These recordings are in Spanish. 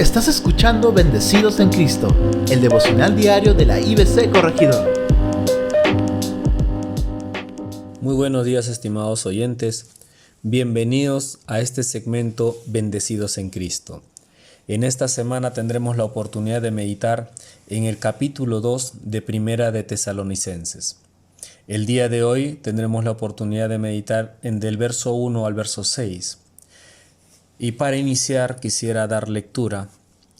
Estás escuchando Bendecidos en Cristo, el devocional diario de la IBC Corregidor. Muy buenos días, estimados oyentes. Bienvenidos a este segmento Bendecidos en Cristo. En esta semana tendremos la oportunidad de meditar en el capítulo 2 de Primera de Tesalonicenses. El día de hoy tendremos la oportunidad de meditar del verso 1 al verso 6. Y para iniciar quisiera dar lectura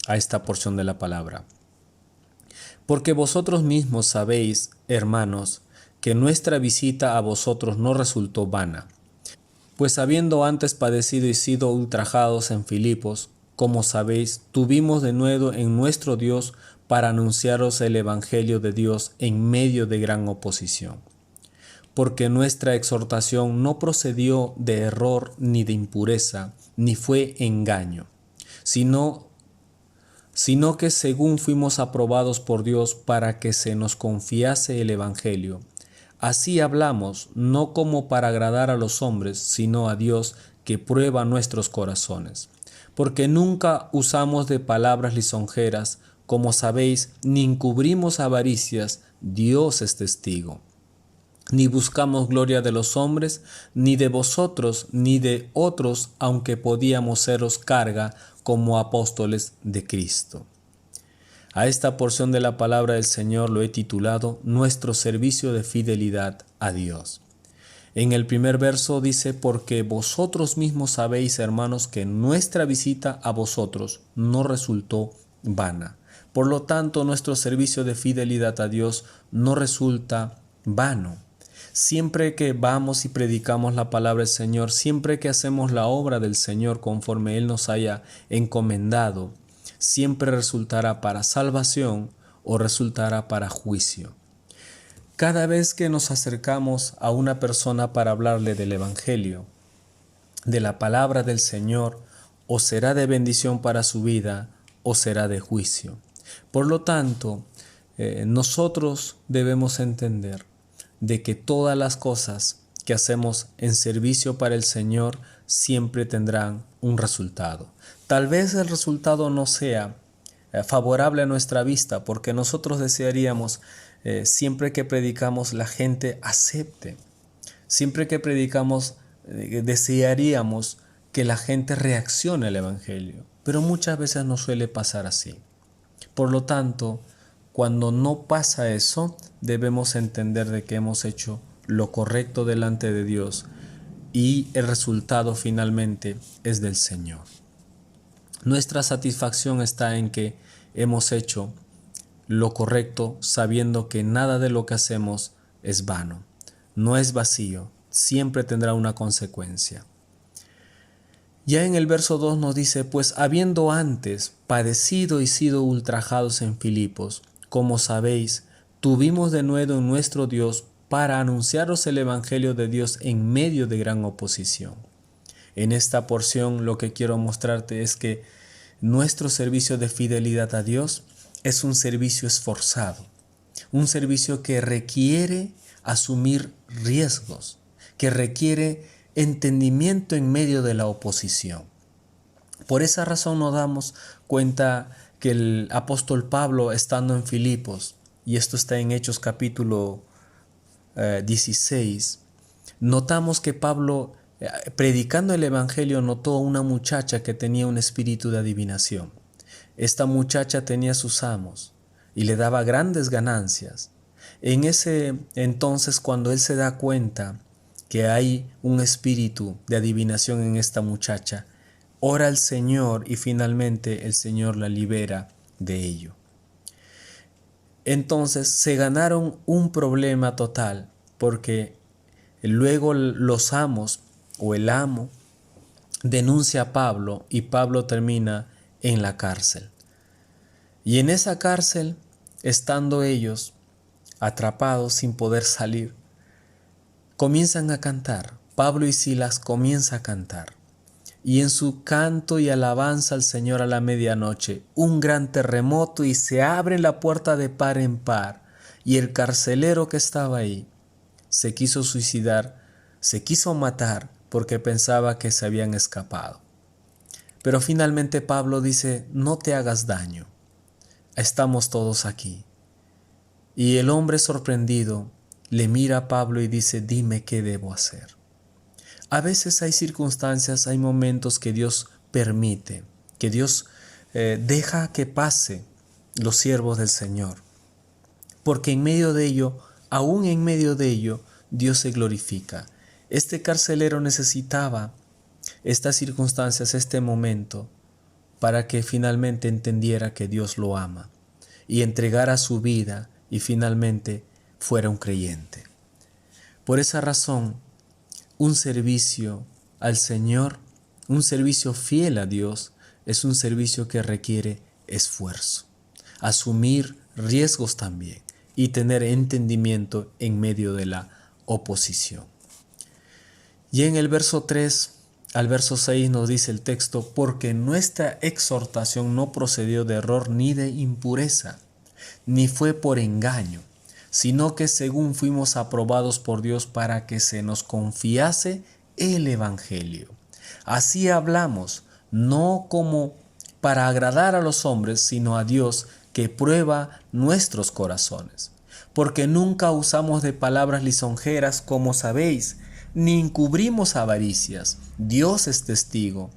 a esta porción de la palabra. Porque vosotros mismos sabéis, hermanos, que nuestra visita a vosotros no resultó vana. Pues habiendo antes padecido y sido ultrajados en Filipos, como sabéis, tuvimos de nuevo en nuestro Dios para anunciaros el Evangelio de Dios en medio de gran oposición. Porque nuestra exhortación no procedió de error ni de impureza, ni fue engaño, sino que según fuimos aprobados por Dios para que se nos confiase el Evangelio. Así hablamos, no como para agradar a los hombres, sino a Dios que prueba nuestros corazones. Porque nunca usamos de palabras lisonjeras, como sabéis, ni encubrimos avaricias, Dios es testigo. Ni buscamos gloria de los hombres, ni de vosotros, ni de otros, aunque podíamos seros carga como apóstoles de Cristo. A esta porción de la palabra del Señor lo he titulado Nuestro servicio de fidelidad a Dios. En el primer verso dice, porque vosotros mismos sabéis, hermanos, que nuestra visita a vosotros no resultó vana. Por lo tanto, nuestro servicio de fidelidad a Dios no resulta vano. Siempre que vamos y predicamos la palabra del Señor, siempre que hacemos la obra del Señor conforme Él nos haya encomendado, siempre resultará para salvación o resultará para juicio. Cada vez que nos acercamos a una persona para hablarle del Evangelio, de la palabra del Señor, o será de bendición para su vida o será de juicio. Por lo tanto, nosotros debemos entender de que todas las cosas que hacemos en servicio para el Señor siempre tendrán un resultado. Tal vez el resultado no sea favorable a nuestra vista, porque nosotros desearíamos siempre que predicamos la gente acepte. Siempre que predicamos desearíamos que la gente reaccione al Evangelio, pero muchas veces no suele pasar así. Por lo tanto, cuando no pasa eso, debemos entender de que hemos hecho lo correcto delante de Dios y el resultado finalmente es del Señor. Nuestra satisfacción está en que hemos hecho lo correcto sabiendo que nada de lo que hacemos es vano, no es vacío, siempre tendrá una consecuencia. Ya en el verso 2 nos dice, pues habiendo antes padecido y sido ultrajados en Filipos, como sabéis, tuvimos de nuevo en nuestro Dios para anunciaros el Evangelio de Dios en medio de gran oposición. En esta porción lo que quiero mostrarte es que nuestro servicio de fidelidad a Dios es un servicio esforzado, un servicio que requiere asumir riesgos, que requiere entendimiento en medio de la oposición. Por esa razón nos damos cuenta que el apóstol Pablo, estando en Filipos, y esto está en Hechos capítulo 16, notamos que Pablo, predicando el Evangelio, notó a una muchacha que tenía un espíritu de adivinación. Esta muchacha tenía sus amos y le daba grandes ganancias. En ese entonces, cuando él se da cuenta que hay un espíritu de adivinación en esta muchacha, ora al Señor y finalmente el Señor la libera de ello. Entonces se ganaron un problema total, porque luego los amos o el amo denuncia a Pablo y Pablo termina en la cárcel. Y en esa cárcel, estando ellos atrapados sin poder salir, comienzan a cantar. Pablo y Silas comienzan a cantar. Y en su canto y alabanza al Señor a la medianoche, un gran terremoto y se abre la puerta de par en par. Y el carcelero que estaba ahí se quiso suicidar, se quiso matar porque pensaba que se habían escapado. Pero finalmente Pablo dice, no te hagas daño, estamos todos aquí. Y el hombre sorprendido le mira a Pablo y dice, dime qué debo hacer. A veces hay circunstancias, hay momentos que Dios permite, que Dios deja que pase los siervos del Señor. Porque en medio de ello, aún en medio de ello, Dios se glorifica. Este carcelero necesitaba estas circunstancias, este momento, para que finalmente entendiera que Dios lo ama y entregara su vida y finalmente fuera un creyente. Por esa razón, un servicio al Señor, un servicio fiel a Dios, es un servicio que requiere esfuerzo, asumir riesgos también y tener entendimiento en medio de la oposición. Y en el verso 3 al verso 6 nos dice el texto, porque nuestra exhortación no procedió de error ni de impureza, ni fue por engaño, sino que según fuimos aprobados por Dios para que se nos confiase el Evangelio. Así hablamos, no como para agradar a los hombres, sino a Dios que prueba nuestros corazones. Porque nunca usamos de palabras lisonjeras, como sabéis, ni encubrimos avaricias, Dios es testigo,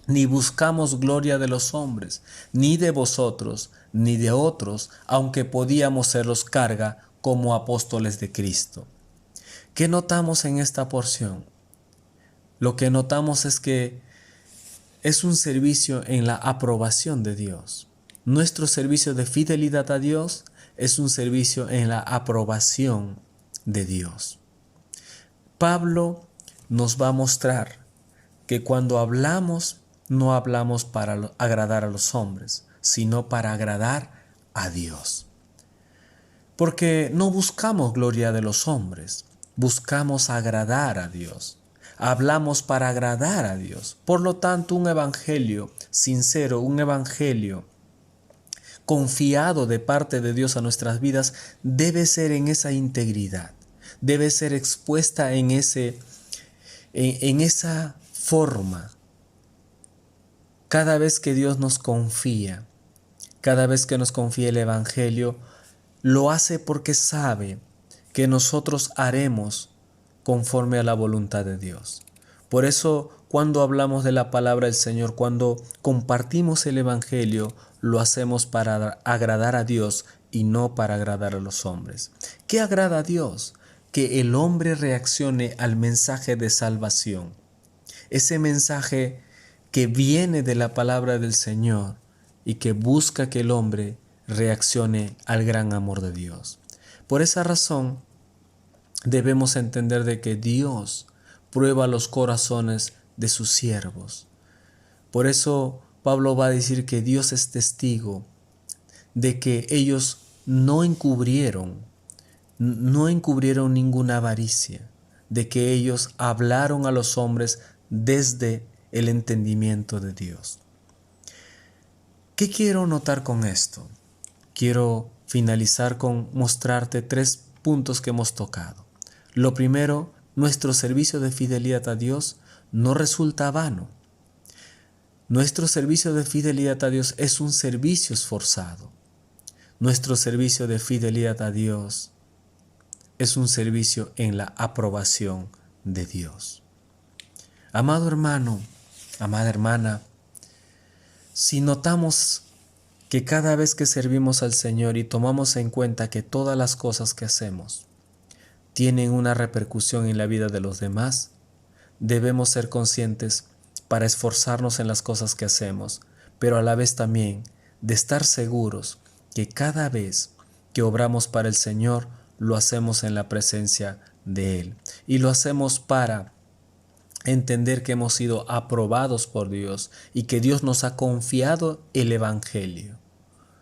ni buscamos gloria de los hombres, ni de vosotros, ni de otros, aunque podíamos serlos carga como apóstoles de Cristo. ¿Qué notamos en esta porción? Lo que notamos es que es un servicio en la aprobación de Dios. Nuestro servicio de fidelidad a Dios es un servicio en la aprobación de Dios. Pablo nos va a mostrar que cuando hablamos, no hablamos para agradar a los hombres, sino para agradar a Dios. Porque no buscamos gloria de los hombres, buscamos agradar a Dios. Hablamos para agradar a Dios. Por lo tanto, un evangelio sincero, un evangelio confiado de parte de Dios a nuestras vidas debe ser en esa integridad. Debe ser expuesta en esa forma. Cada vez que Dios nos confía, cada vez que nos confía el Evangelio, lo hace porque sabe que nosotros haremos conforme a la voluntad de Dios. Por eso, cuando hablamos de la palabra del Señor, cuando compartimos el Evangelio, lo hacemos para agradar a Dios y no para agradar a los hombres. ¿Qué agrada a Dios? Que el hombre reaccione al mensaje de salvación. Ese mensaje que viene de la palabra del Señor y que busca que el hombre reaccione al gran amor de Dios. Por esa razón, debemos entender de que Dios prueba los corazones de sus siervos. Por eso Pablo va a decir que Dios es testigo de que ellos no encubrieron ninguna avaricia, de que ellos hablaron a los hombres desde el entendimiento de Dios. ¿Qué quiero notar con esto? Quiero finalizar con mostrarte 3 puntos que hemos tocado. Lo primero, nuestro servicio de fidelidad a Dios no resulta vano. Nuestro servicio de fidelidad a Dios es un servicio esforzado. Nuestro servicio de fidelidad a Dios es un servicio en la aprobación de Dios. Amado hermano, amada hermana, si notamos que cada vez que servimos al Señor y tomamos en cuenta que todas las cosas que hacemos tienen una repercusión en la vida de los demás, debemos ser conscientes para esforzarnos en las cosas que hacemos, pero a la vez también de estar seguros que cada vez que obramos para el Señor, lo hacemos en la presencia de Él. Y lo hacemos para entender que hemos sido aprobados por Dios y que Dios nos ha confiado el Evangelio.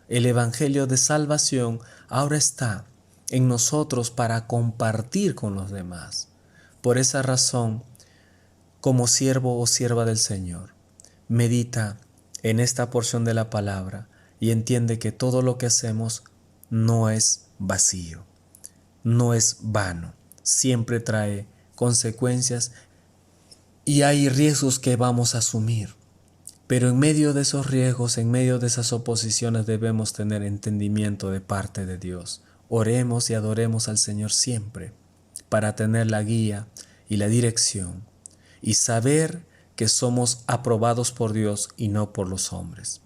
El Evangelio de salvación ahora está en nosotros para compartir con los demás. Por esa razón, como siervo o sierva del Señor, medita en esta porción de la palabra y entiende que todo lo que hacemos no es vacío, no es vano, siempre trae consecuencias y hay riesgos que vamos a asumir. Pero en medio de esos riesgos, en medio de esas oposiciones, debemos tener entendimiento de parte de Dios. Oremos y adoremos al Señor siempre para tener la guía y la dirección y saber que somos aprobados por Dios y no por los hombres.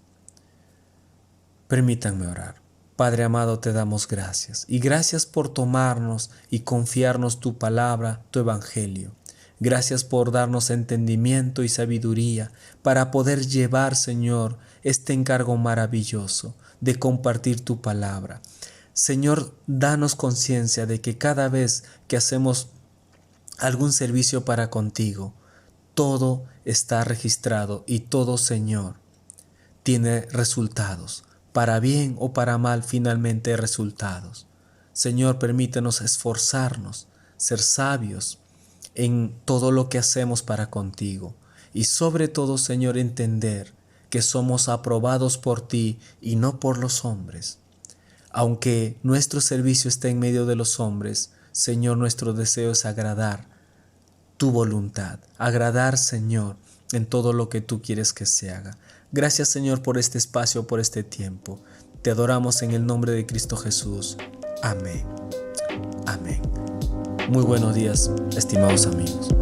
Permítanme orar. Padre amado, te damos gracias y gracias por tomarnos y confiarnos tu palabra, tu evangelio. Gracias por darnos entendimiento y sabiduría para poder llevar, Señor, este encargo maravilloso de compartir tu palabra. Señor, danos conciencia de que cada vez que hacemos algún servicio para contigo, todo está registrado y todo, Señor, tiene resultados. Para bien o para mal, finalmente resultados. Señor, permítenos esforzarnos, ser sabios en todo lo que hacemos para contigo. Y sobre todo, Señor, entender que somos aprobados por ti y no por los hombres. Aunque nuestro servicio esté en medio de los hombres, Señor, nuestro deseo es agradar tu voluntad. Agradar, Señor, en todo lo que tú quieres que se haga. Gracias, Señor, por este espacio, por este tiempo. Te adoramos en el nombre de Cristo Jesús. Amén. Amén. Muy buenos días, estimados amigos.